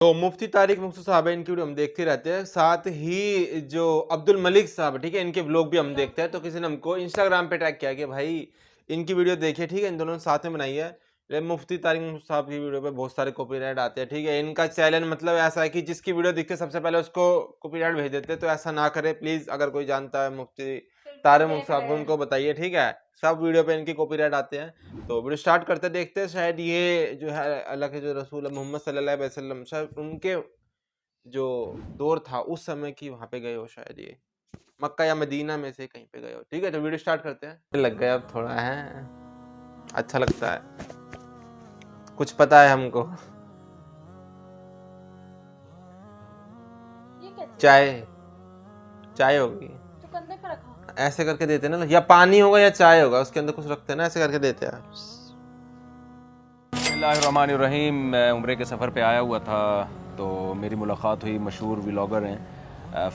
تو مفتی طارق مقصود صاحب ہے، ان کی ویڈیو ہم دیکھتے رہتے ہیں، ساتھ ہی جو عبد الملک صاحب ٹھیک ہے، ان کے بلاگ بھی ہم دیکھتے ہیں. تو کسی نے ہم کو انسٹاگرام پہ ٹیگ کیا کہ بھائی ان کی ویڈیو دیکھیے ٹھیک ہے، ان دونوں نے ساتھ میں بنائی ہے. لیکن مفتی طارق مقصود صاحب کی ویڈیو پہ بہت سارے کاپی رائٹ آتے ہیں ٹھیک ہے. ان کا چیلنج مطلب ایسا ہے کہ جس کی ویڈیو دیکھتے سب سے پہلے اس کو کاپی رائٹ بھیج دیتے. تو ایسا نہ کرے پلیز، اگر کوئی جانتا ہے مفتی طارق مقصود صاحب کو ان کو بتائیے ٹھیک ہے. سب ویڈیو پہ ان کی کاپی رائٹ آتے ہیں. تو ویڈیو سٹارٹ کرتے دیکھتے ہیں. شاید یہ جو ہے اللہ کے جو رسول محمد صلی اللہ علیہ وسلم، شاید ان کے جو دور تھا اس سمے کی وہاں پہ گئے ہو، شاید یہ مکہ یا مدینہ میں سے کہیں پہ گئے ہو ٹھیک ہے. تو ویڈیو سٹارٹ کرتے ہیں. لگ گیا اب تھوڑا ہے، اچھا لگتا ہے، کچھ پتا ہے ہم کو. چائے ہوگی ایسے کر کے دیتے نا، یا پانی ہوگا یا چائے ہوگا، اس کے اندر کچھ رکھتے ہیں نا، ایسے کر کے دیتے ہیں. بسم اللہ الرحمن الرحیم. میں عمرے کے سفر پہ آیا ہوا تھا تو میری ملاقات ہوئی مشہور ولاگر ہیں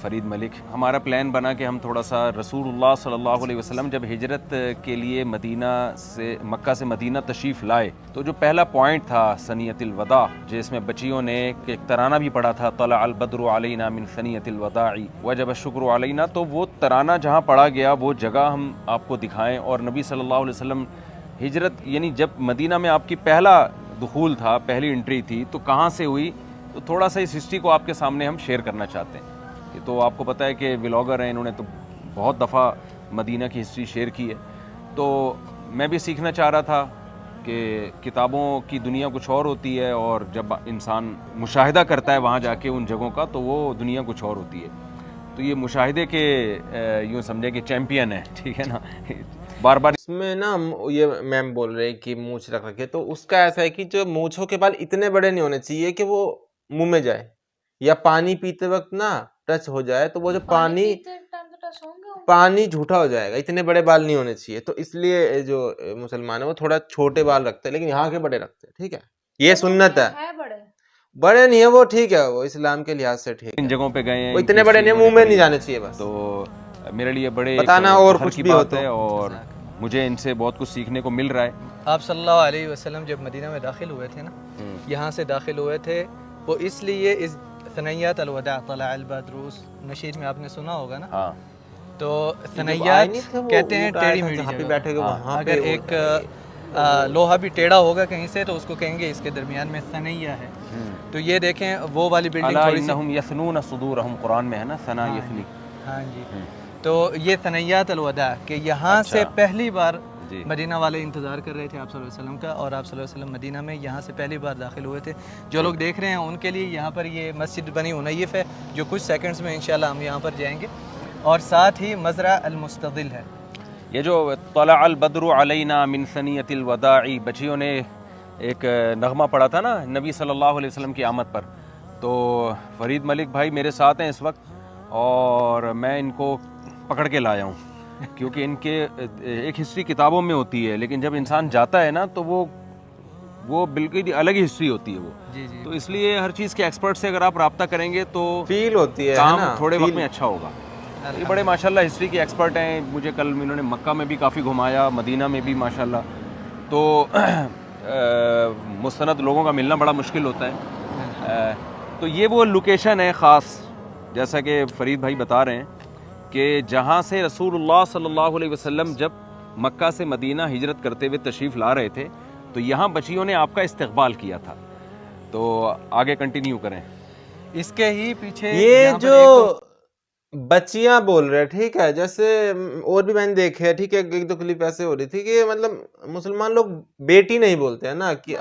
فرید ملک. ہمارا پلان بنا کہ ہم تھوڑا سا رسول اللہ صلی اللہ علیہ وسلم جب ہجرت کے لیے مکہ سے مدینہ تشریف لائے تو جو پہلا پوائنٹ تھا ثنیۃ الوداع، جس میں بچیوں نے ایک ترانہ بھی پڑھا تھا، طلع البدر علینا من ثنیۃ الوداع وجب الشکر علینا. تو وہ ترانہ جہاں پڑھا گیا وہ جگہ ہم آپ کو دکھائیں. اور نبی صلی اللہ علیہ وسلم ہجرت یعنی جب مدینہ میں آپ کی پہلا دخول تھا، پہلی انٹری تھی، تو کہاں سے ہوئی، تو تھوڑا سا اس ہسٹری کو آپ کے سامنے ہم شیئر کرنا چاہتے ہیں. تو آپ کو پتہ ہے کہ ولاگر ہیں، انہوں نے تو بہت دفعہ مدینہ کی ہسٹری شیئر کی ہے. تو میں بھی سیکھنا چاہ رہا تھا کہ کتابوں کی دنیا کچھ اور ہوتی ہے، اور جب انسان مشاہدہ کرتا ہے وہاں جا کے ان جگہوں کا تو وہ دنیا کچھ اور ہوتی ہے. تو یہ مشاہدے کے یوں سمجھے کہ چیمپئن ہے ٹھیک ہے نا. بار بار اس میں نا یہ میم بول رہے کہ مونچھ رکھ رکھے، تو اس کا ایسا ہے کہ جو مونچھوں کے بال اتنے بڑے نہیں ہونے چاہیے کہ وہ منہ میں جائے، یا پانی پیتے وقت نا ٹچ ہو جائے تو وہ جو پانی جھوٹا ہو جائے گا. اتنے بڑے بال نہیں ہونے چاہیے. تو اس لیے جو مسلمان ہے وہ تھوڑا چھوٹے بال رکھتے ہیں، لیکن یہاں کے بڑے رکھتے ہیں ٹھیک ہے. یہ سنت ہے، بڑے نہیں ہے وہ ٹھیک ہے، وہ اسلام کے لحاظ سے ٹھیک ان ہے. جگہوں پہ گئے ہیں، وہ اتنے بڑے نہیں، منہ میں نہیں جانے چاہیے بس. تو میرے لیے بڑے بتانا اور فخر کچھ کی بھی ہو بات تو. ہے، اور مجھے ان سے بہت کچھ سیکھنے کو مل رہا ہے. آپ صلی اللہ علیہ وسلم جب مدینہ میں داخل ہوئے تھے نا، یہاں سے داخل ہوئے تھے، وہ اس لیے اس ثنیات الوداع طلع البدر نشید میں آپ نے سنا ہوگا نا. ہاں، تو ثنیات کہتے ہیں ٹیڑھی میڑھی جگہ. اگر ایک لوہا بھی ٹیڑھا ہوگا کہیں سے تو اس کو کہیں گے اس کے درمیان میں ثنیہ ہے. تو یہ دیکھیں وہ والی بلڈنگ الا تھوڑی سی، انہم یثنون صدورہم، قرآن میں ہے نا ثنا یثنی. ہاں جی. تو یہ ثنیات الوداع کہ یہاں سے پہلی بار مدینہ والے انتظار کر رہے تھے آپ صلی اللہ علیہ وسلم کا، اور آپ صلی اللہ علیہ وسلم مدینہ میں یہاں سے پہلی بار داخل ہوئے تھے. جو لوگ دیکھ رہے ہیں ان کے لیے یہاں پر یہ مسجد بنی عنیف ہے، جو کچھ سیکنڈز میں انشاءاللہ ہم یہاں پر جائیں گے. اور ساتھ ہی مزرع المستظل ہے. یہ جو طلع البدر علینا من ثنیۃ الوداع، بچیوں نے ایک نغمہ پڑھا تھا نا نبی صلی اللہ علیہ وسلم کی آمد پر. تو فرید ملک بھائی میرے ساتھ ہیں اس وقت، اور میں ان کو پکڑ کے لایا ہوں کیونکہ ان کے ایک ہسٹری کتابوں میں ہوتی ہے، لیکن جب انسان جاتا ہے نا تو وہ بالکل الگ ہی ہسٹری ہوتی ہے وہ. تو اس لیے ہر چیز کے ایکسپرٹ سے اگر آپ رابطہ کریں گے تو فیل ہوتی ہے کام نا، تھوڑے وقت میں اچھا ہوگا. یہ بڑے ماشاءاللہ ہسٹری کے ایکسپرٹ ہیں. مجھے کل انہوں نے مکہ میں بھی کافی گھمایا، مدینہ میں بھی ماشاءاللہ. تو مستند لوگوں کا ملنا بڑا مشکل ہوتا ہے. تو یہ وہ لوکیشن ہے خاص، جیسا کہ فرید بھائی بتا رہے ہیں کہ جہاں سے رسول اللہ صلی اللہ علیہ وسلم جب مکہ سے مدینہ ہجرت کرتے ہوئے تشریف لا رہے تھے تو یہاں بچیوں نے آپ کا استقبال کیا تھا. تو آگے کنٹینیو کریں. اس کے ہی پیچھے یہ جو بچیاں بول رہے ٹھیک ہے، جیسے اور بھی میں نے دیکھے ٹھیک ہے، ایک دو کلپ ایسے ہو رہی تھی کہ مطلب مسلمان لوگ بیٹی نہیں بولتے ہیں نا، کہ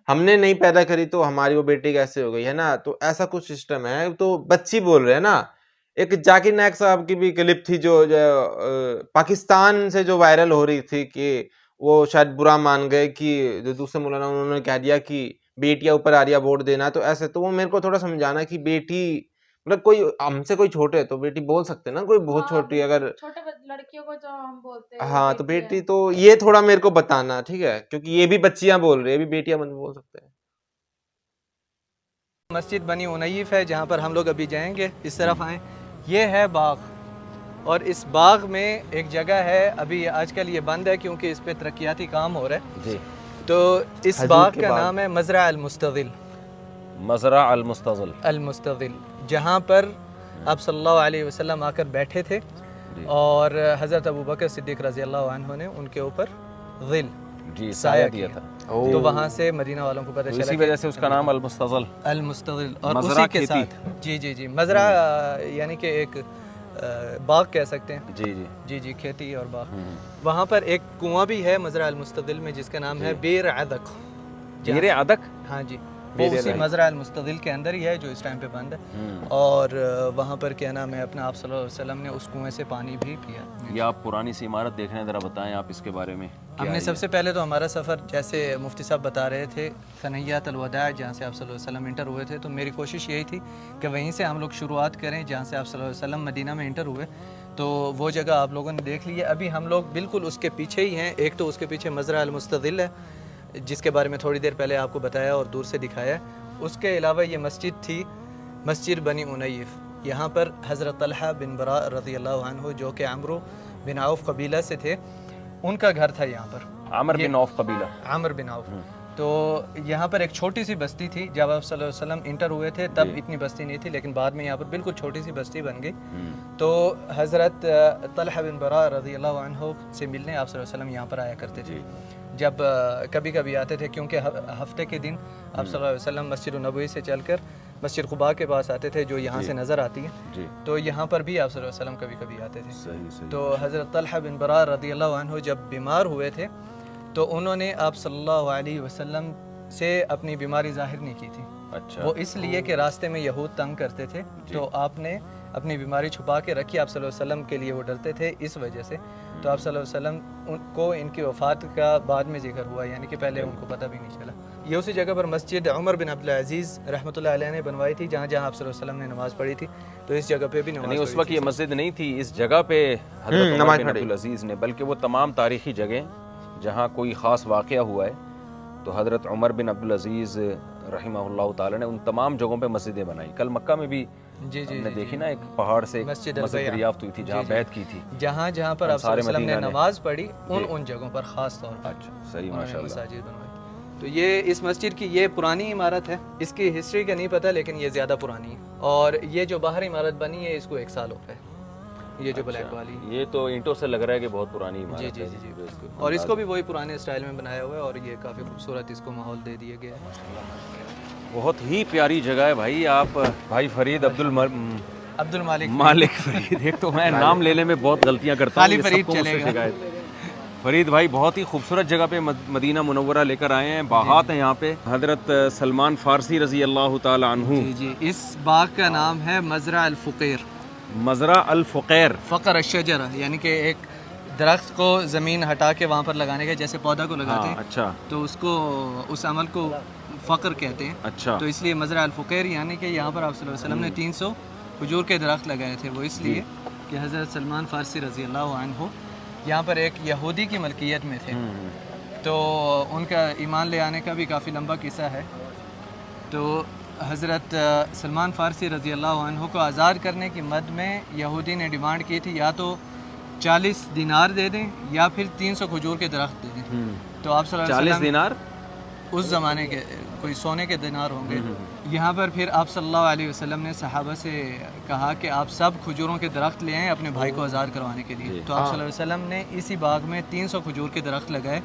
ہم نے نہیں پیدا کری تو ہماری وہ بیٹی کیسے ہو گئی ہے نا. تو ایسا کچھ سسٹم ہے. تو بچی بول رہے ہیں نا. ایک ذاکر نائک صاحب کی بھی کلپ تھی جو پاکستان سے جو وائرل ہو رہی تھی، کہ وہ شاید برا مان گئے کہ جو دوسرے مولانا انہوں نے کہہ دیا کہ بیٹیاں اوپر آ رہی ہے ووٹ دینا. تو ایسے تو وہ میرے کو تھوڑا سمجھانا کہ بیٹی مطلب کوئی ہم سے کوئی چھوٹے تو بیٹی بول سکتے نا، کوئی بہت چھوٹی اگر چھوٹے لڑکیوں کو جو ہم بولتے ہیں ہاں تو بیٹی، تو یہ تھوڑا میرے کو بتانا ٹھیک ہے، کیونکہ یہ بھی بچیاں بول رہے ہیں، یہ بھی بیٹیاں بول سکتے ہیں. مسجد بنی عنیف ہے جہاں پر ہم لوگ ابھی جائیں گے. اس طرف آئیں، یہ ہے باغ، اور اس باغ میں ایک جگہ ہے، ابھی آج کل یہ بند ہے کیونکہ اس پہ ترقیاتی کام ہو رہا ہے. تو اس باغ کا نام ہے مزرع المستظل. مزرع المستظل، المستظل، جہاں پر آپ صلی اللہ علیہ وسلم آ کر بیٹھے تھے اور حضرت ابو بکر صدیق رضی اللہ عنہ نے ان کے اوپر ظل جی سایہ دیا کیا تھا، تو وہاں سے مدینہ والوں کو پتہ چلا اسی وجہ سے اس کا نام المستظل، المستظل، اور مزرعہ اسی کے کھیتی۔ ساتھ جی مزرعہ یعنی کہ ایک باغ کہہ سکتے ہیں، جی کھیتی اور باغ۔ وہاں پر ایک کنواں بھی ہے مزرعہ المستظل میں جس کا نام ہے بیر عدق، بیر عدق، ہاں جی، وہ اسی مزرعہ المستظل کے اندر ہی ہے جو اس ٹائم پہ بند ہے، اور وہاں پر کیا نام ہے اپنا آپ صلی اللہ علیہ وسلم نے اس کنویں سے پانی بھی پیا۔ یہ آپ پرانی سی عمارت دیکھ رہے ہیں، ذرا بتائیں آپ اس کے بارے میں۔ ہم نے سب سے پہلے تو ہمارا سفر جیسے مفتی صاحب بتا رہے تھے ثنیات الوداع جہاں سے آپ صلی اللہ علیہ وسلم انٹر ہوئے تھے، تو میری کوشش یہی تھی کہ وہیں سے ہم لوگ شروعات کریں جہاں سے آپ صلی اللہ علیہ وسلم مدینہ میں انٹر ہوئے، تو وہ جگہ آپ لوگوں نے دیکھ لی ہے۔ ابھی ہم لوگ بالکل اس کے پیچھے ہی ہیں، ایک تو اس کے پیچھے مزرعہ المستظل ہے جس کے بارے میں تھوڑی دیر پہلے آپ کو بتایا اور دور سے دکھایا ہے۔ اس کے علاوہ یہ مسجد تھی مسجد بنی انیف، یہاں پر حضرت طلحہ بن براء رضی اللہ عنہ جو کہ عمرو بن عوف قبیلہ سے تھے، ان کا گھر تھا یہاں پر، عامر بن عوف قبیلہ، عامر بن عوف۔ تو یہاں پر ایک چھوٹی سی بستی تھی، جب آپ صلی اللہ علیہ وسلم انٹر ہوئے تھے تب اتنی بستی نہیں تھی، لیکن بعد میں یہاں پر بالکل چھوٹی سی بستی بن گئی۔ تو حضرت طلحہ بن براء رضی اللہ عنہ سے ملنے آپ صلی اللہ علیہ وسلم یہاں پر آیا کرتے تھے، جب کبھی کبھی آتے تھے، کیونکہ ہفتے کے دن آپ صلی اللہ علیہ وسلم مسجد النبوی سے چل کر مسجد قباء کے پاس آتے تھے جو یہاں سے نظر آتی ہے، تو یہاں پر بھی آپ صلی اللہ علیہ وسلم کبھی کبھی آتے تھے۔ تو حضرت طلحہ بن براء رضی اللہ عنہ جب بیمار ہوئے تھے تو انہوں نے آپ صلی اللہ علیہ وسلم سے اپنی بیماری ظاہر نہیں کی تھی، وہ اس لیے کہ راستے میں یہود تنگ کرتے تھے، تو آپ نے اپنی بیماری چھپا کے رکھی، آپ صلی اللہ علیہ وسلم کے لیے وہ ڈرتے تھے اس وجہ سے، تو آپ صلی اللہ علیہ وسلم کو ان کی وفات کا بعد میں ذکر ہوا، یعنی کہ پہلے ان کو پتہ بھی نہیں چلا۔ یہ اسی جگہ پر مسجد عمر بن عبدالعزیز رحمۃ اللہ علیہ نے بنوائی تھی، جہاں جہاں آپ صلی اللہ علیہ وسلم نے نماز پڑھی تھی، تو اس جگہ پہ بھی نماز نہیں، اس وقت یہ مسجد نہیں تھی، اس جگہ پہ حضرت عمر بن عبدالعزیز نے، بلکہ وہ تمام تاریخی جگہیں جہاں کوئی خاص واقعہ ہوا ہے تو حضرت عمر بن عبدالعزیز رحمہ اللہ تعالی نے ان تمام جگہوں پہ مسجدیں بنائی۔ کل مکہ میں بھی ہم نے دیکھی نا، ایک پہاڑ سے مسجد دریافت ہوئی تھی جہاں بیعت کی تھی، جہاں جہاں پر آپ صلی اللہ علیہ وسلم نے نماز پڑھی ان جگہوں پر خاص طور پر صحیح ماشاء اللہ مساجد بنوائی۔ تو یہ اس مسجد کی یہ پرانی عمارت ہے، اس کی ہسٹری کا نہیں پتہ لیکن یہ زیادہ پرانی ہے، اور یہ جو باہر عمارت بنی ہے اس کو 1 سال ہو گیا ہے، یہ جو بلیک والی، یہ تو اینٹوں سے لگ رہا ہے کہ بہت پرانی عمارت ہے۔ جی اور اس کو بھی وہی پرانے اسٹائل میں بنایا ہوا ہے، اور یہ کافی خوبصورت اس کو ماحول دے دیا گیا ہے۔ بہت ہی پیاری جگہ ہے بھائی۔ آپ بھائی فرید عبد المالک مالک فرید، ایک تو میں نام لینے میں بہت غلطیاں کرتا ہوں، خالی فرید چلے گا۔ فرید بھائی بہت ہی خوبصورت جگہ پہ مدینہ منورہ لے کر آئے ہیں، باغات ہیں یہاں پہ، حضرت سلمان فارسی رضی اللہ تعالی عنہ۔ جی اس باغ کا نام ہے مزرعہ الفقیر، مزرعہ الفقیر، فقر الشجرہ، یعنی کہ ایک درخت کو زمین ہٹا کے وہاں پر لگانے کا، جیسے پودا کو لگاتے ہیں، اچھا، تو اس کو اس عمل کو فقر کہتے ہیں، اچھا، تو اس لیے مزرعہ الفقیر، یعنی کہ یہاں پر آپ صلی اللہ علیہ وسلم نے 300 کھجور کے درخت لگائے تھے، وہ اس لیے کہ حضرت سلمان فارسی رضی اللہ عنہ یہاں پر ایک یہودی کی ملکیت میں تھے، تو ان کا ایمان لے آنے کا بھی کافی لمبا قصہ ہے۔ تو حضرت سلمان فارسی رضی اللہ عنہ کو آزاد کرنے کی مد میں یہودی نے ڈیمانڈ کی تھی یا تو 40 دینار دے دیں یا پھر 300 کھجور کے درخت دے دیں، تو آپ صلی اللہ علیہ وسلم 40 دینار اس زمانے کے کوئی سونے کے دینار ہوں گے۔ یہاں پر پھر آپ صلی اللہ علیہ وسلم نے صحابہ سے کہا کہ آپ سب کھجوروں کے درخت لے آئیں اپنے بھائی کو آزاد کروانے کے لیے، تو آپ صلی اللہ علیہ وسلم نے اسی باغ میں 300 کھجور کے درخت لگائے،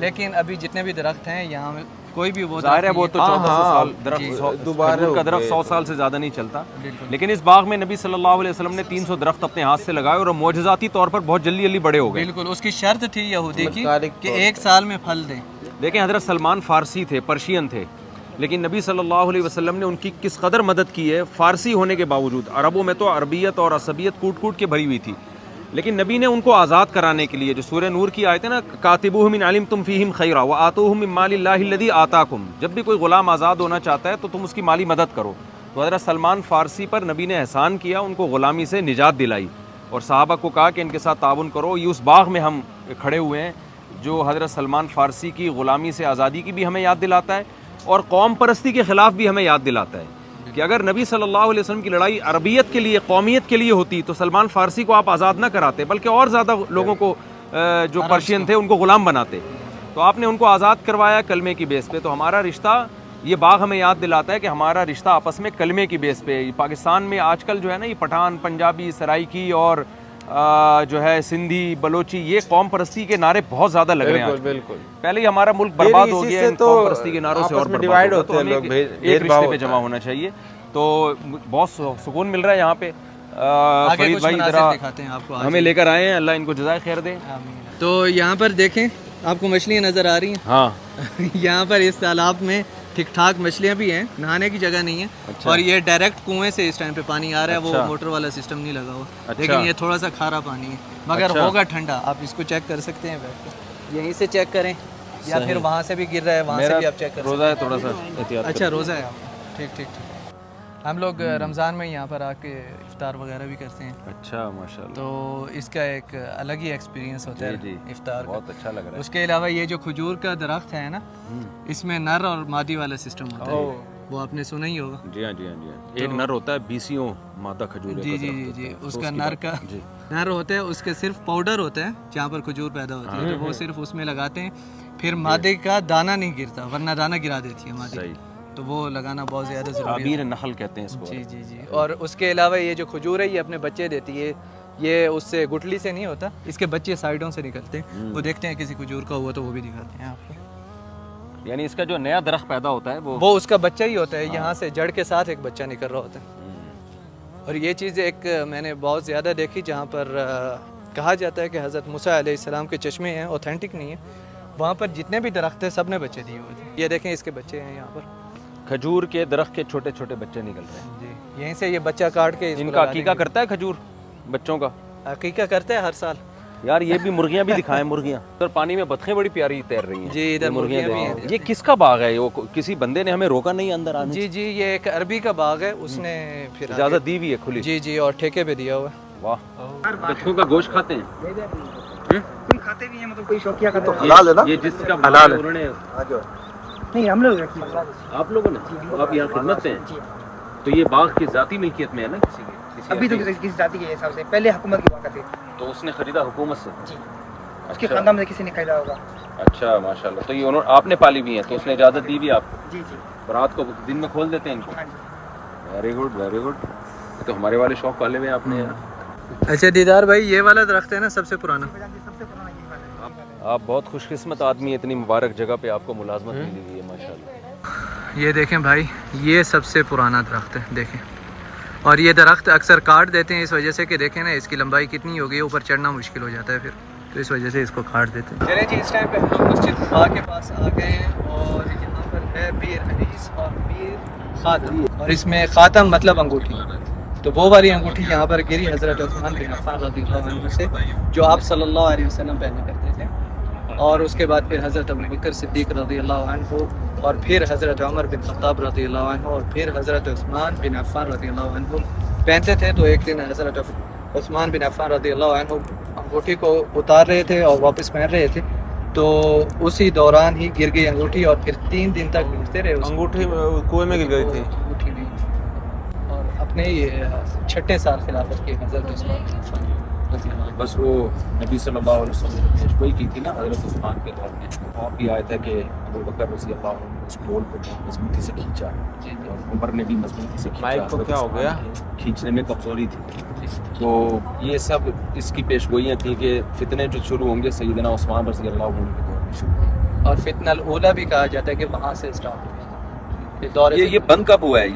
لیکن ابھی جتنے بھی درخت ہیں یہاں کوئی بھی وہ ظاہر ہے وہ تو 1400 سال درخت، دوبارہ کا درخت 100 سال سے زیادہ نہیں چلتا، لیکن اس باغ میں نبی صلی اللہ علیہ وسلم نے 300 درخت اپنے ہاتھ سے لگائے اور معجزاتی طور پر بہت جلدی جلدی بڑے ہو گئے۔ بالکل، اس کی شرط تھی یہودی کی کہ 1 سال میں پھل دیں۔ دیکھیں حضرت سلمان فارسی تھے، پرشین تھے، لیکن نبی صلی اللہ علیہ وسلم نے ان کی کس قدر مدد کی ہے، فارسی ہونے کے باوجود۔ عربوں میں تو عربیت اور عصبیت کوٹ کوٹ کے بھری ہوئی تھی، لیکن نبی نے ان کو آزاد کرانے کے لیے، جو سورہ نور کی آیت ہے نا، کاتبوہ من علمتم فیہم خیرا وآتوہم من مال اللہ الذی آتاکم، جب بھی کوئی غلام آزاد ہونا چاہتا ہے تو تم اس کی مالی مدد کرو۔ تو حضرت سلمان فارسی پر نبی نے احسان کیا، ان کو غلامی سے نجات دلائی اور صحابہ کو کہا کہ ان کے ساتھ تعاون کرو۔ یہ اس باغ میں ہم کھڑے ہوئے ہیں جو حضرت سلمان فارسی کی غلامی سے آزادی کی بھی ہمیں یاد دلاتا ہے اور قوم پرستی کے خلاف بھی ہمیں یاد دلاتا ہے کہ اگر نبی صلی اللہ علیہ وسلم کی لڑائی عربیت کے لیے، قومیت کے لیے ہوتی تو سلمان فارسی کو آپ آزاد نہ کراتے، بلکہ اور زیادہ لوگوں کو جو پرشین تھے ان کو غلام بناتے، تو آپ نے ان کو آزاد کروایا کلمے کی بیس پہ۔ تو ہمارا رشتہ یہ باغ ہمیں یاد دلاتا ہے کہ ہمارا رشتہ آپس میں کلمے کی بیس پہ. پاکستان میں آج کل جو ہے نا یہ پٹھان، پنجابی، سرائکی اور جو ہے سندھی، بلوچی، یہ قوم پرستی کے نارے بہت زیادہ لگ رہے ہیں. بالکل پہلے ہی ہمارا ملک برباد ہو گیا ان قوم پرستی کے نعروں سے اور برباد ہو گیا. تو ہمیں ایک رشتے پہ جمع ہونا چاہیے. تو بہت سکون مل رہا ہے یہاں پہ. فرید بھائی ذرا ہمیں لے کر آئے ہیں، اللہ ان کو جزائے خیر دے. تو یہاں پر دیکھیں آپ کو مچھلیاں نظر آ رہی ہیں. ہاں یہاں پر اس تالاب میں ٹھیک ٹھاک مچھلیاں بھی ہیں، نہانے کی جگہ نہیں ہے. اور یہ ڈائریکٹ کنویں سے اس ٹائم پہ پانی آ رہا ہے، وہ موٹر والا سسٹم نہیں لگا ہوا. لیکن یہ تھوڑا سا کھارا پانی ہے مگر ہوگا ٹھنڈا. آپ اس کو چیک کر سکتے ہیں بیٹھ کے، یہیں سے چیک کریں یا پھر وہاں سے بھی گر رہا ہے، وہاں سے بھی آپ چیک کر سکتے ہیں. روزہ ہے تھوڑا سا احتیاط. اچھا روزہ ہے آپ. ٹھیک ٹھیک ٹھیک. ہم لوگ رمضان میں یہاں پر آ کے افطار وغیرہ بھی کرتے ہیں. اچھا ماشاءاللہ. تو اس کا ایک الگ ہی ایکسپیرینس ہوتا ہے افطار کا. بہت اچھا لگ رہا ہے. اس کے علاوہ یہ جو کھجور کا درخت ہے نا، اس میں نر اور مادی والا سسٹم ہوتا ہے. وہ آپ نے سنا ہی ہوگا. جی ہاں جی ہاں جی ہاں. ایک نر ہوتا ہے 20 مادہ کھجور. جی جی جی جی. اس کا نر ہوتا ہے، اس کے صرف پاؤڈر ہوتا ہے جہاں پر کھجور پیدا ہوتی ہے، تو وہ صرف اس میں لگاتے ہیں. پھر مادے کا دانہ نہیں گرتا، ورنہ دانہ گرا دیتی ہے مادے. تو وہ لگانا بہت زیادہ ضروری ہے. تعبیر نخل کہتے ہیں اس کو. جی جی جی. اور اس کے علاوہ یہ جو کھجور ہے یہ اپنے بچے دیتی ہے. یہ اس سے گٹلی سے نہیں ہوتا، اس کے بچے سائڈوں سے نکلتے ہیں. وہ دیکھتے ہیں کسی کھجور کا ہوا تو وہ بھی دکھاتے ہیں آپ کو. یعنی اس کا جو نیا درخت پیدا ہوتا ہے وہ اس کا بچہ ہی ہوتا ہے. یہاں سے جڑ کے ساتھ ایک بچہ نکل رہا ہوتا ہے. اور یہ چیز ایک میں نے بہت زیادہ دیکھی جہاں پر کہا جاتا ہے کہ حضرت موسیٰ علیہ السلام کے چشمے ہیں، اوتھینٹک نہیں ہے. وہاں پر جتنے بھی درخت ہیں سب نے بچے دیے ہوئے تھے. یہ دیکھیں اس کے بچے ہیں یہاں پر. کھجور کے درخت کے چھوٹے چھوٹے بچے نکل رہے ہیں. جی یہیں سے یہ بچہ کاٹ کے ان کا عقیقہ کرتا ہے کھجور بچوں کا. عقیقہ کرتے ہیں ہر سال. یار یہ بھی مرغیاں بھی دکھائیں. مرغیاں ادھر پانی میں بطخیں بڑی پیاری تیر رہی ہیں. جی ادھر مرغیاں بھی ہیں. یہ کس کا باغ ہے؟ وہ کسی بندے نے ہمیں روکا نہیں اندر آنے؟ جی جی یہ ایک عربی کا باغ ہے، اس نے پھر اجازت دی ہوئی ہے کھلی. جی جی اور ٹھیکے پہ دیا ہوا ہے. واہ. بچوں کا گوشت کھاتے ہیں؟ کھاتے بھی ہیں، مطلب کوئی شوقیہ کا تو حلال ہے نا. یہ جس کا حلال ہے انہوں نے نہیں ہم لوگ آپ لوگوں نے آپ یہاں خدمت سے ہیں تو یہ باغ کی ذاتی ملکیت میں ہے نا کسی کی؟ ابھی تو کسی ذاتی کے حساب سے، پہلے حکومت کی بات تھی. تو اس نے خریدا حکومت سے؟ جی اس کے خاندان میں کسی نے خریدا ہوگا. اچھا ماشاءاللہ. تو یہ آپ نے پالی بھی ہیں تو اس نے اجازت دی بھی آپ کو؟ جی جی. رات کو دن میں کھول دیتے ہیں ان کو؟ ہاں جی. Very good very good. تو ہمارے والے شوق پالے ہوئے آپ نے. اچھا دیدار بھائی یہ والا درخت ہے نا سب سے پرانا. آپ بہت خوش قسمت آدمی ہیں، اتنی مبارک جگہ پہ آپ کو ملازمت ملی ہوئی ہے ماشاءاللہ. یہ دیکھیں بھائی یہ سب سے پرانا درخت ہے دیکھیں. اور یہ درخت اکثر کاٹ دیتے ہیں اس وجہ سے کہ دیکھیں نا اس کی لمبائی کتنی ہوگی، اوپر چڑھنا مشکل ہو جاتا ہے پھر، تو اس وجہ سے اس کو کاٹ دیتے ہیں. چلیں جی اس ٹائم پہ ہم لوگ مسجد قباء کے پاس آ گئے ہیں اور یہاں پر ہے بیر حنیس اور بیر خاتم. اور اس میں خاتم مطلب انگوٹھی. تو وہ والی انگوٹھی یہاں پر گری حضرت عثمان بن عفان رضی اللہ عنہ سے، جو آپ صلی اللہ علیہ وسلم پہنا کرتے تھے. اور اس کے بعد پھر حضرت ابوبکر صدیق رضی اللہ عنہ، اور پھر حضرت عمر بن خطاب رضی اللہ عنہ، اور پھر حضرت عثمان بن عفان رضی اللہ عنہ پہنتے تھے. تو ایک دن حضرت عثمان بن عفان رضی اللہ عنہ انگوٹھی کو اتار رہے تھے اور واپس پہن رہے تھے، تو اسی دوران ہی گر گئی انگوٹھی اور پھر 3 دن تک گھستے رہے. انگوٹھی کنویں میں گر گئی تھی. انگوٹھی نہیں. اور اپنے 6 سال خلافت کی حضرت عثمان بن عفان رضی اللہ عنہ. بس وہ نبی صلی اللہ علیہ وسلم نے پیشگوئی کی تھی نا حضرت عثمان کے دور میں. آپ بھی آیا تھا کہ ابوبکر رضی اللہ عنہ اس ڈول کو مضبوطی سے کھینچا، اور عمر نے بھی مضبوطی سے کھینچا. مائک کو کیا ہو گیا؟ کھینچنے میں کمزوری تھی. تو یہ سب اس کی پیشگوئیاں تھیں کہ فتنے جو شروع ہوں گے سیدنا عثمان رضی اللہ عنہ کے دور میں شروع. اور فتنہ الاولیٰ بھی کہا جاتا ہے کہ وہاں سے اسٹارٹ ہوا. یہ بند کب ہوا ہے؟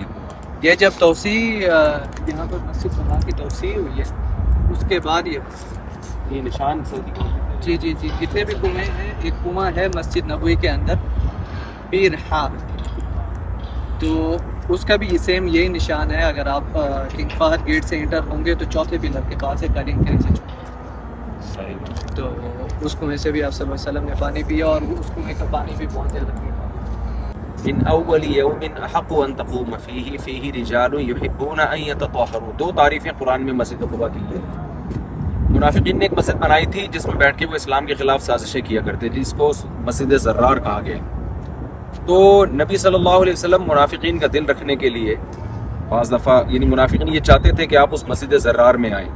یہ جب توسیع یہاں پر مسجد قباء کی توسیع ہوئی ہے اس کے بعد یہ نشان سے جی جی جی جتنے بھی کنویں ہیں، ایک کنواں ہے مسجد نبوی کے اندر بیر ہا، تو اس کا بھی سیم یہی نشان ہے. اگر آپ کنگ فہد گیٹ سے انٹر ہوں گے تو 4تھے پلر کے پاس ہے کلنگ کے نیچے. تو اس کنویں سے بھی آپ صلی اللہ علیہ وسلم نے پانی پیا اور اس کنویں کا پانی بھی بہت زیادہ پیتا. من اول یوم احق ان تقوم فیہ رجال یحبون ان یتطہروا. 2 تعریفیں قرآن میں مسجد قباء کی ہیں. منافقین نے ایک مسجد بنائی تھی جس میں بیٹھ کے وہ اسلام کے خلاف سازشیں کیا کرتے تھے، جس کو مسجد زرار کہا گیا. تو نبی صلی اللہ علیہ وسلم منافقین کا دل رکھنے کے لیے بعض دفعہ یعنی منافقین یہ چاہتے تھے کہ آپ اس مسجد زرار میں آئیں.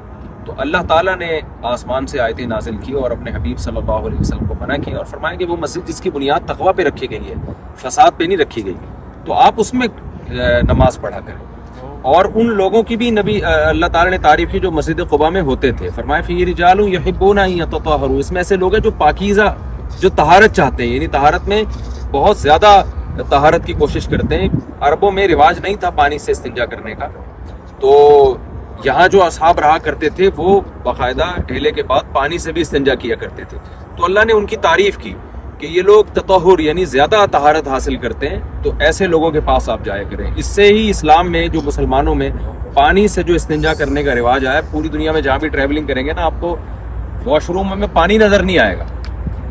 تو اللہ تعالیٰ نے آسمان سے آیتیں نازل کی اور اپنے حبیب صلی اللہ علیہ وسلم کو منع کیا اور فرمایا کہ وہ مسجد جس کی بنیاد تقویٰ پہ رکھی گئی ہے، فساد پہ نہیں رکھی گئی. تو آپ اس میں نماز پڑھا کریں. اور ان لوگوں کی بھی نبی اللہ تعالیٰ نے تعریف کی جو مسجد قباء میں ہوتے تھے. فرمایا فی رجال یحبون ان یتطہروا, اس میں ایسے لوگ ہیں جو پاکیزہ, جو طہارت چاہتے ہیں, یعنی طہارت میں بہت زیادہ طہارت کی کوشش کرتے ہیں. عربوں میں رواج نہیں تھا پانی سے استنجا کرنے کا, تو یہاں جو اصحاب رہا کرتے تھے وہ باقاعدہ ڈھیلے کے بعد پانی سے بھی استنجا کیا کرتے تھے. تو اللہ نے ان کی تعریف کی کہ یہ لوگ تطہر یعنی زیادہ طہارت حاصل کرتے ہیں, تو ایسے لوگوں کے پاس آپ جایا کریں. اس سے ہی اسلام میں جو مسلمانوں میں پانی سے جو استنجا کرنے کا رواج آیا, پوری دنیا میں جہاں بھی ٹریولنگ کریں گے نا آپ کو واش روم میں پانی نظر نہیں آئے گا,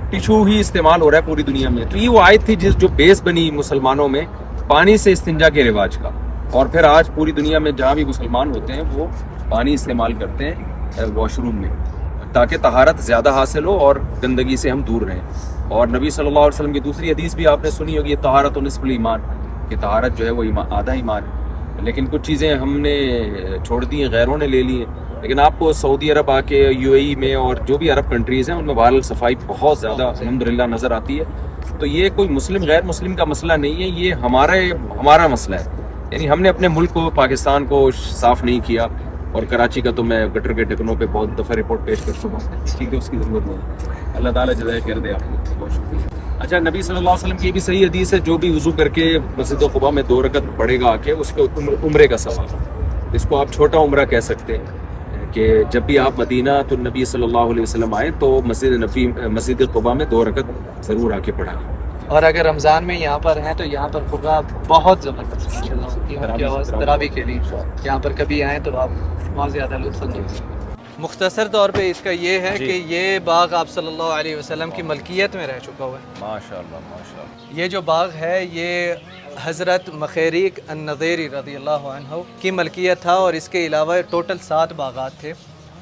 ٹیشو ہی استعمال ہو رہا ہے پوری دنیا میں. تو یہ وہ آیت تھی جو بیس بنی مسلمانوں میں پانی سے استنجا کے رواج کا, اور پھر آج پوری دنیا میں جہاں بھی مسلمان ہوتے ہیں وہ پانی استعمال کرتے ہیں واش روم میں, تاکہ طہارت زیادہ حاصل ہو اور گندگی سے ہم دور رہیں. اور نبی صلی اللہ علیہ وسلم کی دوسری حدیث بھی آپ نے سنی ہوگی, طہارت و نصف الایمان, کہ طہارت جو ہے وہ آدھا ایمان ہے. لیکن کچھ چیزیں ہم نے چھوڑ دی ہیں, غیروں نے لے لی ہیں. لیکن آپ کو سعودی عرب آ کے یو اے ای میں اور جو بھی عرب کنٹریز ہیں ان میں بہرحال صفائی بہت زیادہ الحمدللہ نظر آتی ہے. تو یہ کوئی مسلم غیر مسلم کا مسئلہ نہیں ہے, یہ ہمارا مسئلہ ہے. یعنی ہم نے اپنے ملک کو, پاکستان کو صاف نہیں کیا. اور کراچی کا تو میں گٹر کے ٹکنوں پہ بہت دفعہ رپورٹ پیش کر چکا ہوں, ٹھیک ہے, اس کی ضرورت نہیں. اللہ تعالیٰ جزائے کر دے آپ کو, بہت شکریہ. اچھا, نبی صلی اللہ علیہ وسلم کی بھی صحیح حدیث ہے, جو بھی وضو کر کے مسجد قباء میں 2 رکعت پڑھے گا آ کے, اس کو عمرے کا ثواب. اس کو آپ چھوٹا عمرہ کہہ سکتے ہیں کہ جب بھی آپ مدینہ تو نبی صلی اللہ علیہ وسلم آئے تو مسجد قباء میں 2 رکعت ضرور آ کے پڑھا. اور اگر رمضان میں یہاں پر ہیں تو یہاں پر خدا بہت زبردست ماشاءاللہ تراویح کے لیے یہاں پر کبھی آئیں تو آپ بہت زیادہ لطف اندوز. مختصر طور پہ اس کا یہ ہے کہ یہ باغ آپ صلی اللہ علیہ وسلم کی ملکیت میں رہ چکا ہوا ہے. ماشاءاللہ ماشاءاللہ. یہ جو باغ ہے یہ حضرت مخیریق النظیری رضی اللہ عنہ کی ملکیت تھا, اور اس کے علاوہ ٹوٹل 7 باغات تھے.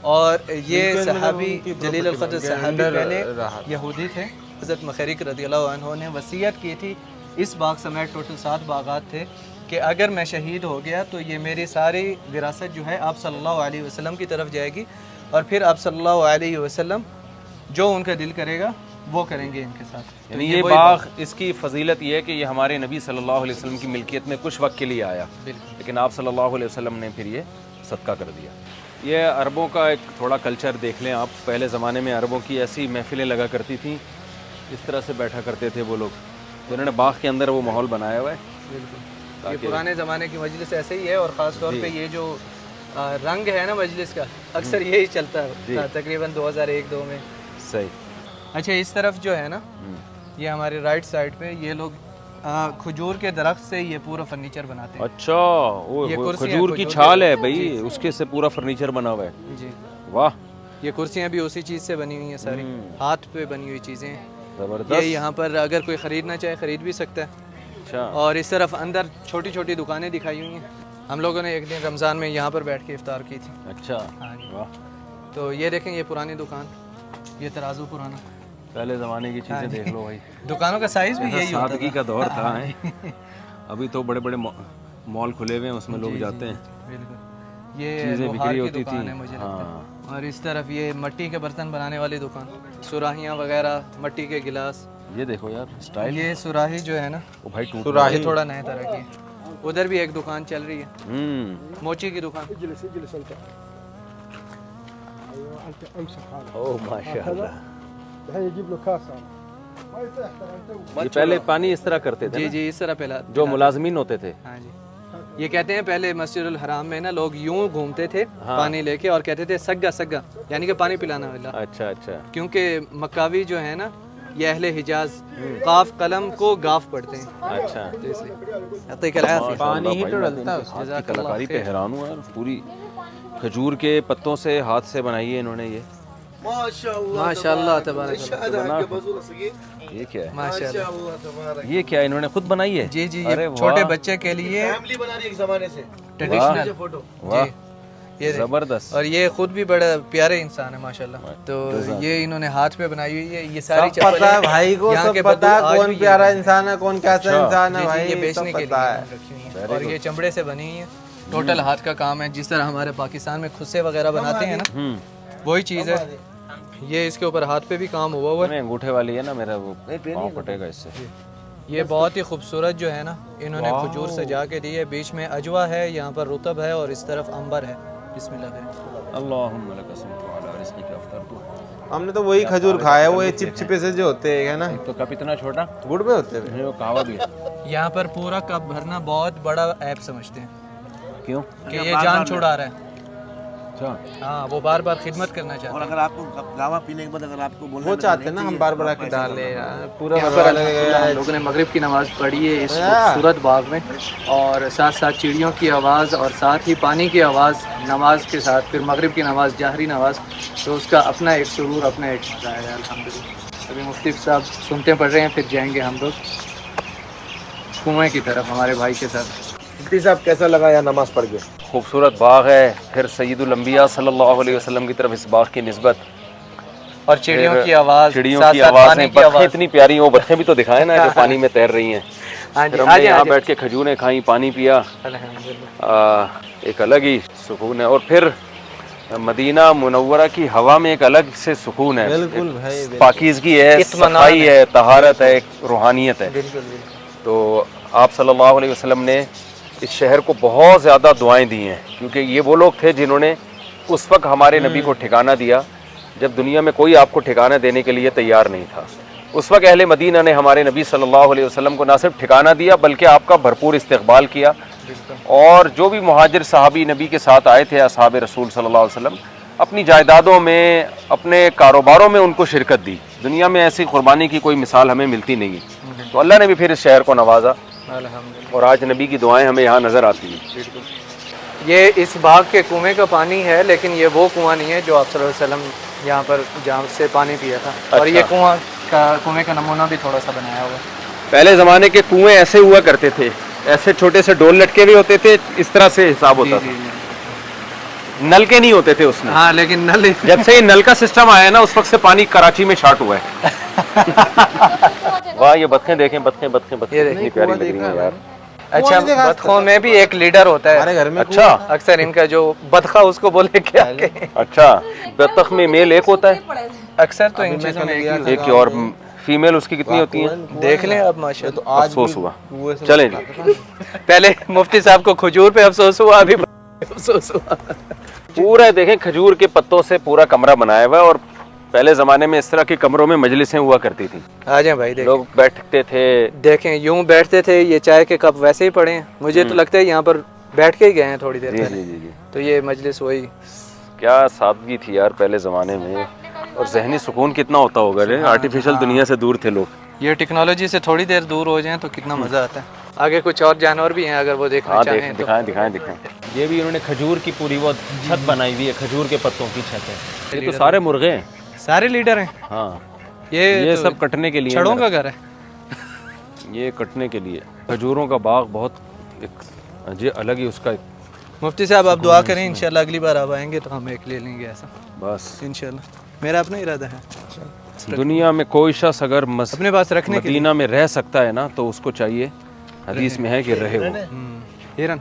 اور یہ صحابی جلیل القدر صحابی پہلے یہودی تھے. حضرت مخیریق رضی اللہ عنہ نے وصیت کی تھی اس باغ سمیت ٹوٹل 7 باغات تھے کہ اگر میں شہید ہو گیا تو یہ میری ساری وراثت جو ہے آپ صلی اللہ علیہ وسلم کی طرف جائے گی, اور پھر آپ صلی اللہ علیہ وسلم جو ان کا دل کرے گا وہ کریں گے ان کے ساتھ. یعنی یہ باغ, اس کی فضیلت یہ ہے کہ یہ ہمارے نبی صلی اللہ علیہ وسلم کی ملکیت میں کچھ وقت کے لیے آیا, لیکن آپ صلی اللہ علیہ وسلم نے پھر یہ صدقہ کر دیا. یہ عربوں کا ایک تھوڑا کلچر دیکھ لیں آپ. پہلے زمانے میں عربوں کی ایسی محفلیں لگا کرتی تھیں, اس طرح سے بیٹھا کرتے تھے وہ لوگ, جنہوں نے باغ کے اندر وہ ماحول بنایا ہوا ہے. بالکل, یہ پرانے زمانے کی مجلس ایسے ہی ہے, اور خاص طور پہ یہ جو رنگ ہے نا مجلس کا, اکثر یہی چلتا ہے تقریباً 2001-2 میں. صحیح. اچھا, اس طرف جو ہے نا یہ ہمارے رائٹ سائڈ پہ یہ لوگ کھجور کے درخت سے یہ پورا فرنیچر بناتے ہیں. اچھا, وہ کھجور کی چھال ہے بھائی, اس کے سے پورا فرنیچر بنا ہوا ہے. جی واہ. یہ کرسیاں بھی اسی چیز سے بنی ہوئی ہیں ساری, ہاتھ پہ بنی ہوئی چیزیں ہیں. زبردست. یہ یہاں پر اگر کوئی خریدنا چاہے خرید بھی سکتا ہے. اچھا. اور اس طرف اندر چھوٹی چھوٹی دکانیں دکھائی ہوئی ہیں. ہم لوگوں نے ایک دن رمضان میں یہاں پر بیٹھ کے افطار کی تھی. اچھا. ہاں جی. واہ. تو یہ دیکھیں, یہ پرانی دکان, یہ ترازو پرانا, پہلے زمانے کی چیزیں دیکھ لو بھائی. دکانوں کا سائز بھی یہی ہوتا ہے. سادگی کا دور تھا. ابھی تو بڑے بڑے مال کھلے ہوئے ہیں, اس میں لوگ جاتے ہیں. بالکل, یہ چیزیں بکری ہوتی تھیں. مجھے لگتا ہے. اور اس طرف یہ مٹی کے برتن بنانے والی دکان, سراہیاں وغیرہ, مٹی کے گلاس. یہ دیکھو یار سٹائل, یہ سراہی جو ہے نا وہ بھائی ٹوٹ سراہی تھوڑا نئے طرح کی. ادھر بھی ایک دکان چل رہی ہے, موچی کی دکان. اوہ ماشاءاللہ. یہ پہلے پانی اس طرح کرتے تھے. جی جی, اس طرح پہلا جو ملازمین ہوتے تھے. ہاں جی, یہ کہتے ہیں پہلے مسجد الحرام میں نا لوگ یوں گھومتے تھے پانی لے کے, اور کہتے تھے سگا سگا, یعنی کہ پانی پلانا والا. اچھا اچھا. کیونکہ مکاوی جو ہے نا یہ اہل حجاز قاف قلم کو گاف پڑھتے ہیں. اچھا, پانی ہی ڈلتا ہے. کلاکاری پہ حیران ہوں یار. پوری کھجور کے پتوں سے ہاتھ سے بنائی ہے انہوں نے. یہ ماشاءاللہ تبارک اللہ. یہ کیا ہے؟ ماشاءاللہ, یہ کیا انہوں نے خود بنائی ہے؟ جی جی, چھوٹے بچے کے لیے ٹریڈیشنل فوٹو. یہ زبردست. اور یہ خود بھی بڑا پیارے انسان ہے ماشاءاللہ. تو یہ انہوں نے ہاتھ پہ بنائی ہوئی ہے. یہ ساری چپلیں پتہ ہے بھائی کو, سب پتہ ہے کون پیارا انسان ہے, کون کیسا انسان ہے بھائی. یہ بیچنے کے لیے رکھی ہوئی ہیں, اور یہ چمڑے سے بنی ہوئی ہیں. ٹوٹل ہاتھ کا کام ہے. جس طرح ہمارے پاکستان میں خصے وغیرہ بناتے ہیں نا, وہی چیز ہے. یہ اس کے اوپر ہاتھ پہ بھی کام ہوا ہوا ہے. انگوٹھے والی ہے نا, میرا وہ پاؤں پٹے گا اس سے. یہ بہت ہی خوبصورت جو ہے نا انہوں نے کھجور سجا کے دی ہے، بیچ میں اجوا ہے، یہاں پر رطب ہے اور اس طرف عنبر ہے. بسم اللہ کریں. اللہم لک صمت وعلی رزقک افطرت. ہم نے تو وہی کھجور کھایا ہے، وہ یہ چپ چپے سے جو ہوتے ہیں نا، تو کپ اتنا چھوٹا گڑ میں ہوتے ہیں. وہ کہوا بھی ہے. یہاں پر پورا کپ بھرنا بہت بڑا ایپ سمجھتے ہیں کیوں؟ کہ یہ جان چھڑا رہا ہے. اچھا ہاں وہ بار بار خدمت کرنا چاہتے اور ہیں. اگر آپ کو قہوہ پینے کے بعد اگر آپ کو بولنا وہ چاہتے ہیں نا ہم بار بار آ کے ڈالیں یار، پورا یہاں پر ہم لوگوں نے مغرب کی نماز پڑھی ہے اس خوبصورت باغ میں، اور ساتھ ساتھ چڑیوں کی آواز اور ساتھ ہی پانی کی آواز نماز کے ساتھ، پھر مغرب کی نماز جہری نماز، تو اس کا اپنا ایک سرور، اپنا ایک مزہ ہے الحمدللہ. ابھی مفتی صاحب سنتے پڑھ رہے ہیں، پھر جائیں گے ہم لوگ کنویں کی طرف ہمارے بھائی کے ساتھ. مفتی صاحب کیسا لگا یا نماز پڑھ کے؟ خوبصورت باغ ہے، پھر سید الانبیاء صلی اللہ علیہ وسلم کی طرف اس باغ کی نسبت، اور چڑیوں کی آواز، چڑیوں ساتھ کی ساتھ آوازیں، پانی کی بطخیں آواز. اتنی پیاری ہیں، وہ بطخیں بھی تو دکھائیں نا جو پانی میں تیر رہی ہیں. ہاں جی پھر ہم آ نے جائیں یہاں بیٹھ کے کھجوریں کھائیں، پانی پیا، الحمدللہ. ایک الگ ہی سکون ہے. اور پھر مدینہ منورہ کی ہوا میں ایک الگ سے سکون ہے، بالکل بھائی، پاکیزگی ہے، اطمینان صفائی ہے، طہارت ہے، ایک روحانیت ہے. بالکل بالکل. تو آپ صلی اللہ علیہ وسلم نے اس شہر کو بہت زیادہ دعائیں دی ہیں، کیونکہ یہ وہ لوگ تھے جنہوں نے اس وقت ہمارے نبی کو ٹھکانہ دیا جب دنیا میں کوئی آپ کو ٹھکانہ دینے کے لیے تیار نہیں تھا. اس وقت اہل مدینہ نے ہمارے نبی صلی اللہ علیہ وسلم کو نہ صرف ٹھکانہ دیا بلکہ آپ کا بھرپور استقبال کیا. اور جو بھی مہاجر صحابی نبی کے ساتھ آئے تھے اصحاب رسول صلی اللہ علیہ وسلم، اپنی جائیدادوں میں، اپنے کاروباروں میں ان کو شرکت دی. دنیا میں ایسی قربانی کی کوئی مثال ہمیں ملتی نہیں. تو اللہ نے بھی پھر اس شہر کو نوازا، الحمدللہ. اور آج نبی کی دعائیں ہمیں یہاں نظر آتی ہیں. یہ اس باغ کے کنویں کا پانی ہے، لیکن یہ وہ کنواں نہیں ہے جو آپ صلی اللہ علیہ وسلم یہاں پر جہاں سے پانی پیا تھا. اور یہ کنویں کا نمونہ بھی تھوڑا سا بنایا ہوا ہے. پہلے زمانے کے کنویں ایسے ہوا کرتے تھے، ایسے چھوٹے سے ڈول لٹکے بھی ہوتے تھے، اس طرح سے حساب ہوتا تھا. نل کے نہیں ہوتے تھے اس میں. ہاں لیکن نل جب سے یہ نل کا سسٹم آیا نا اس وقت سے پانی کراچی میں شارٹ ہوا ہے. واہ یہ بطخیں دیکھیں، بطخیں اتنی پیاری لگ رہی ہیں یار. اچھا بطخوں میں بھی ایک لیڈر ہوتا ہے ہمارے گھر میں اچھا اکثر ان کا جو بطخہ اس کو بولے کیا کہ اچھا، بطخ میں میل ایک ہوتا ہے، اکثر تو ان چیزوں میں ایک ہی ہوتا ایک اور فیمیل اس کی کتنی ہوتی ہیں؟ ہے. دیکھ لیں اب ماشاءاللہ. تو آج افسوس ہوا. چلیں جی، پہلے مفتی صاحب کو کھجور پہ افسوس ہوا، ابھی افسوس ہوا. پورا دیکھیں کھجور کے پتوں سے پورا کمرہ بنایا ہوا ہے. اور پہلے زمانے میں اس طرح کے کمروں میں مجلسیں ہوا کرتی تھیں، آ جائیں بھائی لوگ بیٹھتے تھے. دیکھیں یوں بیٹھتے تھے، یہ چائے کے کپ ویسے ہی پڑے ہیں. مجھے تو لگتا ہے یہاں پر بیٹھ کے ہی گئے ہیں تھوڑی دیر جی پہلے. جی جی، تو یہ مجلس وہی. کیا سادگی تھی یار پہلے زمانے میں، اور ذہنی سکون کتنا ہوتا ہوگا. آرٹیفیشل دنیا سے دور تھے لوگ. یہ ٹیکنالوجی سے تھوڑی دیر دور ہو جائیں تو کتنا مزہ آتا ہے. آگے کچھ اور جانور بھی ہیں اگر وہ دیکھنا چاہیں تو. دکھائیں. یہ بھی انہوں نے کھجور کی پوری وہ چھت بنائی ہوئی ہے، کھجور کے پتوں کی چھت ہے. یہ تو سارے مرغے ہیں، سارے لیڈر ہیں. ہاں یہ سب کٹنے کے لیے، چھڑوں کا گھر ہے. یہ کٹنے کے لیے. کھجوروں کا باغ بہت ایک جی الگ ہی اس کا. مفتی صاحب آپ دعا کریں، انشاءاللہ اگلی بار آپ آئیں گے تو ہم ایک لے لیں گے ایسا بس. انشاءاللہ. میرا اپنا ارادہ ہے دنیا میں کوئی شخص اگر اپنے پاس رکھنے کے لیے. مدینہ میں رہ سکتا ہے نا تو اس کو چاہیے، حدیث میں ہے کہ رہے وہ. ہرن.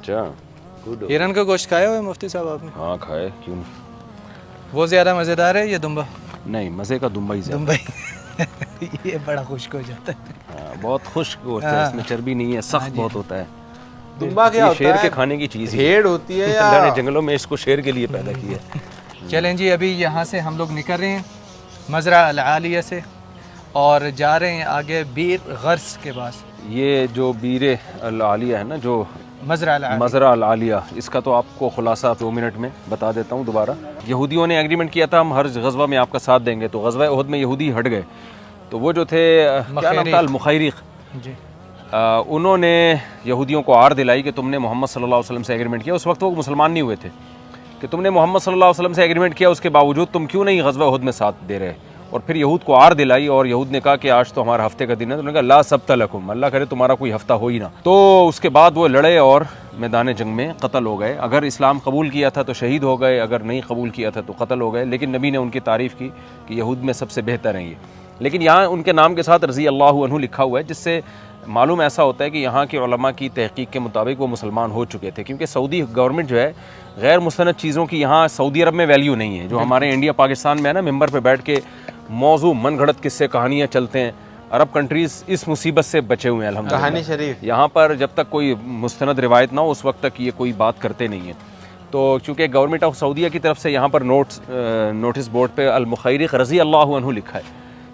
اچھا ہرن کا گوشت کھایا ہوا ہے مفتی صاحب آپ نے؟ ہاں کھائے، کیوں نہیں. وہ زیادہ مزیدار ہے یا دمبا؟ نہیں، مزے کا دمبا ہی زیادہ. دمبئی یہ بڑا خشک ہو جاتا ہے. ہاں بہت خشک ہوتا ہے، اس میں چربی نہیں ہے، سخت بہت ہوتا ہے. دمبا کیا ہوتا شیر ہے؟ کے کھانے کی چیز ہے. بھیڑ ہوتی ہے اللہ نے یا جنگلوں میں اس کو شیر کے لیے پیدا کیا ہے. چلیں جی ابھی یہاں سے ہم لوگ نکل رہے ہیں مزرعہ العالیہ سے، اور جا رہے ہیں آگے بیر غرس کے پاس. یہ جو بیر العالیہ ہے نا، جو مزرعہ العالیہ، مزرعہ العالیہ، اس کا تو آپ کو خلاصہ 2 منٹ میں بتا دیتا ہوں دوبارہ. یہودیوں نے ایگریمنٹ کیا تھا ہم ہر غزوہ میں آپ کا ساتھ دیں گے. تو غزوہ احد میں یہودی ہٹ گئے. تو وہ جو تھے کیا نام تھا، المخیرق، جی انہوں نے یہودیوں کو آر دلائی کہ تم نے محمد صلی اللہ علیہ وسلم سے ایگریمنٹ کیا. اس وقت وہ مسلمان نہیں ہوئے تھے، کہ تم نے محمد صلی اللہ علیہ وسلم سے ایگریمنٹ کیا، اس کے باوجود تم کیوں نہیں غزوہ احد میں ساتھ دے رہے. اور پھر یہود کو آر دلائی، اور یہود نے کہا کہ آج تو ہمارا ہفتے کا دن ہے. تو انہوں نے کہا لا سبت لکم، اللہ کرے تمہارا کوئی ہفتہ ہو ہی نہ. تو اس کے بعد وہ لڑے اور میدان جنگ میں قتل ہو گئے. اگر اسلام قبول کیا تھا تو شہید ہو گئے، اگر نہیں قبول کیا تھا تو قتل ہو گئے. لیکن نبی نے ان کی تعریف کی کہ یہود میں سب سے بہتر ہیں یہ. لیکن یہاں ان کے نام کے ساتھ رضی اللہ عنہ لکھا ہوا ہے، جس سے معلوم ایسا ہوتا ہے کہ یہاں کے علماء کی تحقیق کے مطابق وہ مسلمان ہو چکے تھے. کیونکہ سعودی گورنمنٹ جو ہے غیر مستند چیزوں کی یہاں سعودی عرب میں ویلیو نہیں ہے. جو ہمارے انڈیا پاکستان میں ہے نا، ممبر پہ بیٹھ کے موضوع من گھڑت قصے کہانیاں چلتے ہیں، عرب کنٹریز اس مصیبت سے بچے ہوئے ہیں الحمدللہ. کہانی شریف. یہاں پر جب تک کوئی مستند روایت نہ ہو اس وقت تک یہ کوئی بات کرتے نہیں ہیں. تو چونکہ گورنمنٹ آف سعودیہ کی طرف سے یہاں پر نوٹس بورڈ پہ المخیرق رضی اللہ عنہ لکھا ہے,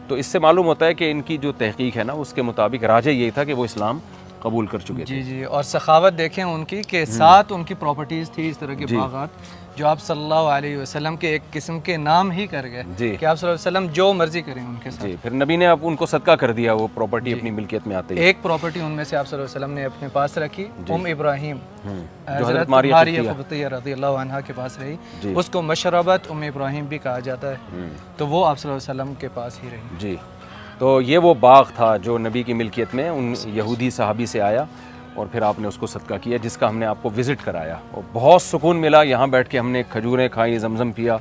تو اس سے معلوم ہوتا ہے کہ ان کی جو تحقیق ہے نا اس کے مطابق راجع یہی تھا کہ وہ اسلام قبول کر چکے تھے. جی اور سخاوت دیکھیں ان کی کہ ساتھ ان کی پراپرٹیز تھی اس طرح کے باغات جو آپ صلی اللہ علیہ وسلم کے ایک قسم کے نام ہی کر گئے کہ آپ صلی اللہ علیہ وسلم جو مرضی کریں ان کے ساتھ. پھر نبی نے اب ان کو صدقہ کر دیا وہ پراپرٹی اپنی ملکیت میں آتے ہی. ایک پراپرٹی ان میں سے آپ صلی اللہ علیہ وسلم نے اپنے پاس رکھی, ابراہیم جو حضرت ماریہ قبطیہ رضی اللہ عنہا کے پاس رہی, اس کو مشربت ابراہیم بھی کہا جاتا ہے, تو وہ آپ صلی اللہ علیہ وسلم کے پاس ہی رہی. جی تو یہ وہ باغ تھا جو نبی کی ملکیت میں ان یہودی صحابی سے آیا اور پھر آپ نے اس کو صدقہ کیا, جس کا ہم نے آپ کو وزٹ کرایا اور بہت سکون ملا. یہاں بیٹھ کے ہم نے کھجوریں کھائی, زمزم پیا,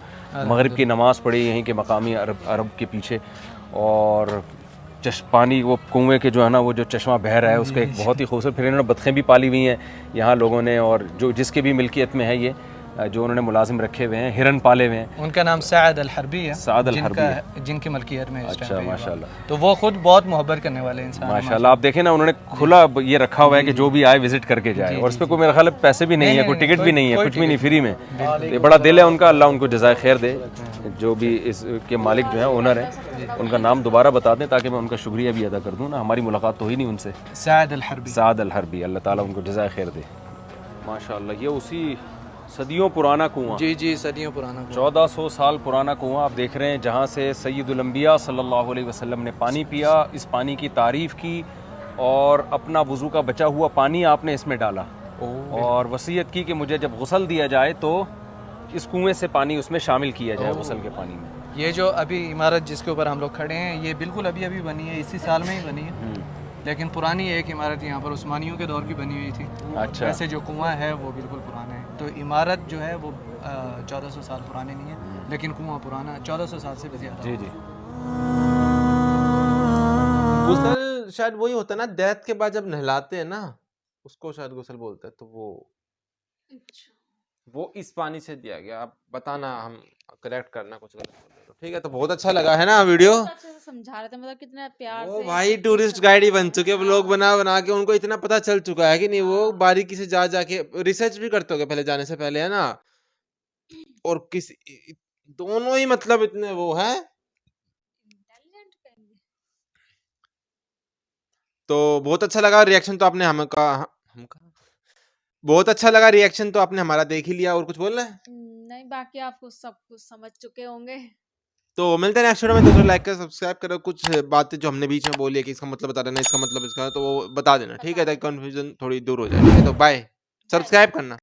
مغرب کی نماز پڑھی یہیں کے مقامی عرب کے پیچھے, اور پانی وہ کنویں کے جو ہے نا وہ جو چشمہ بہہ رہا ہے اس کا ایک بہت ہی خوبصورت. پھر انہوں نے بطخیں بھی پالی ہوئی ہیں یہاں لوگوں نے, اور جو جس کے بھی ملکیت میں ہے یہ جو انہوں نے ملازم رکھے ہوئے ہیں, ہرن پالے ہوئے ہیں. ان کا نام سعد الحربی ہے, سعد الحربی جن کی ملکیت میں. اچھا ماشاءاللہ. تو وہ خود بہت محبت کرنے والے انسان ماشاءاللہ. آپ دیکھیں نا انہوں نے کھلا یہ رکھا ہوا ہے کہ جو بھی آئے وزٹ کر کے جائے, اور اس پہ کوئی میرا خیال ہے پیسے بھی نہیں ہے, کوئی ٹکٹ بھی نہیں ہے, کچھ بھی نہیں, فری میں. یہ بڑا دل ہے ان کا, اللہ ان کو جزائے خیر دے. جو بھی اس کے مالک جو ہیں اونر ہیں ان کا نام دوبارہ بتا دیں تاکہ میں ان کا شکریہ بھی ادا کر دوں نا, ہماری ملاقات تو ہی نہیں ان سے. سعد الحربی. سعد الحربی, اللہ تعالیٰ ان کو جزائے خیر دے. ماشاءاللہ. یہ اسی صدیوں پرانا کنواں, جی صدیوں پرانا 1400 سال پرانا کنواں آپ دیکھ رہے ہیں, جہاں سے سید الانبیاء صلی اللہ علیہ وسلم نے پانی پیا, اس پانی کی تعریف کی اور اپنا وضو کا بچا ہوا پانی آپ نے اس میں ڈالا, اور وصیت کی کہ مجھے جب غسل دیا جائے تو اس کنویں سے پانی اس میں شامل کیا جائے غسل کے پانی میں. یہ جو ابھی عمارت جس کے اوپر ہم لوگ کھڑے ہیں یہ بالکل ابھی بنی ہے, اسی سال میں ہی بنی ہے, لیکن پرانی ایک عمارت یہاں پر عثمانیوں کے دور کی بنی ہوئی تھی. اچھا. ایسے جو کنواں ہے وہ بالکل پرانا ہے, تو عمارت جو ہے وہ 1400 سال پرانی نہیں ہے, لیکن کنواں پرانا 1400 سال سے بھی زیادہ. جی غسل شاید وہی ہوتا ہے نا, دیت کے بعد جب نہلاتے ہیں نا اس کو شاید غسل بولتے ہیں, تو وہ اس پانی سے دیا گیا. آپ بتانا, ہم کریکٹ کرنا کچھ غلط. ٹھیک ہے, تو بہت اچھا لگا ہے نا ویڈیو, سمجھا رہے تھے, مطلب کتنے پیار وہ سے. بھائی ٹورسٹ گائیڈ ہی بن چکے, لوگ بنا کے ان کو اتنا پتا چل چکا ہے کہ نہیں, وہ باریکی سے جا کے ریسرچ بھی کرتے ہوگے پہلے جانے سے پہلے, ہے نا, اور کسی دونوں ہی مطلب اتنے وہ ہیں. تو بہت اچھا لگا ریئیکشن, تو آپ نے بہت اچھا لگا ریئیکشن, تو آپ نے ہمارا دیکھ ہی لیا. اور کچھ بولنا ہے؟ نہیں, باقی آپ کو سب کچھ سمجھ چکے ہوں گے. تو ملتے ہیں نیکسٹ ویڈیو میں. تو لائک کر سبسکرائب کرو. کچھ باتیں جو ہم نے بیچ میں بولی ہے کہ اس کا مطلب بتا دینا, اس کا مطلب اس کا, تو وہ بتا دینا, ٹھیک ہے, تاکہ کنفیوژن تھوڑی دور ہو جائے. تو بائے, سبسکرائب کرنا.